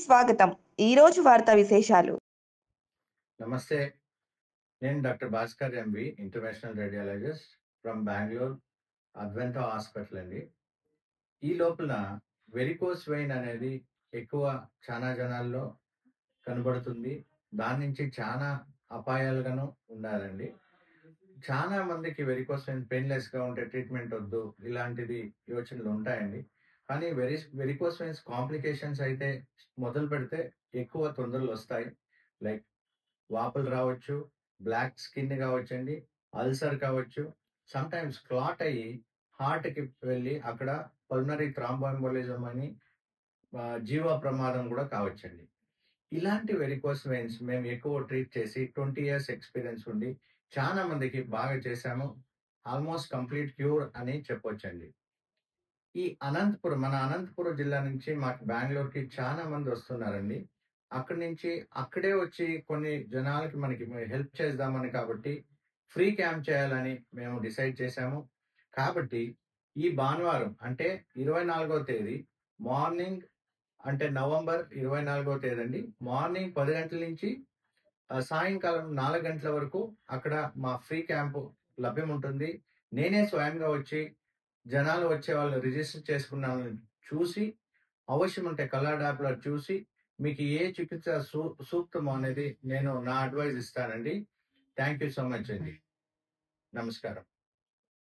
స్వాగతం. ఈరోజు వార్తా విశేషాలు. నమస్తే. నేను doctor Bhaskar M V, international radiologist from Bengaluru, అద్వెంత హాస్పిటల్ అండి. ఈ లోపల వెరికోస్ వెయిన్ అనేది ఎక్కువ చాలా జనాల్లో కనబడుతుంది. దాని నుంచి చాలా అపాయాలుగాను ఉన్నారండి. చాలా మందికి వెరికోస్ వెయిన్ పెయిన్‌లెస్‌గా ఉంటే ట్రీట్మెంట్ వద్దు, ఇలాంటిది యోచనలు ఉంటాయండి. కానీ వెరికోస్ వెయిన్స్ కాంప్లికేషన్స్ అయితే మొదలుపెడితే ఎక్కువ తొందరలొస్తాయి. లైక్ వాపులు రావచ్చు, బ్లాక్ స్కిన్ కావచ్చండి, అల్సర్ కావచ్చు, సమ్‌టైమ్స్ క్లాట్ అయ్యి హార్ట్‌కి వెళ్ళి అక్కడ పల్మనరీ థ్రాంబోఎంబోలిజం అని జీవ ప్రమాదం కూడా కావచ్చండి. ఇలాంటి వెరికోస్ వెయిన్స్ మేము ఎక్కువ ట్రీట్ చేసి 20 ఇయర్స్ ఎక్స్‌పీరియన్స్ ఉండి చాలా మందికి బాగా చేశాము. ఆల్మోస్ట్ కంప్లీట్ క్యూర్ అని చెప్పొచ్చండి. ఈ మన అనంతపురం జిల్లా నుంచి మాకు బెంగుళూరుకి చాలా మంది వస్తున్నారండి. అక్కడి నుంచి అక్కడే వచ్చి కొన్ని జనాలకి మనకి హెల్ప్ చేద్దామని కాబట్టి ఫ్రీ క్యాంప్ చేయాలని మేము డిసైడ్ చేశాము. కాబట్టి ఈ భానువారం అంటే 24వ తేదీ మార్నింగ్ అంటే నవంబర్ 24వ తేదీ అండి. మార్నింగ్ 10 గంటల నుంచి సాయంకాలం 4 గంటల వరకు అక్కడ మా ఫ్రీ క్యాంపు లభ్యముంటుంది. నేనే స్వయంగా వచ్చి జనాలు వచ్చే వాళ్ళు రిజిస్టర్ చేసుకున్నామని చూసి, అవశ్యముంటే కలర్ డాప్లర్ చూసి, మీకు ఏ చికిత్స సూక్తమో అనేది నేను నా అడ్వైస్ ఇస్తానండి. థాంక్ యూ సో మచ్ అండి. నమస్కారం.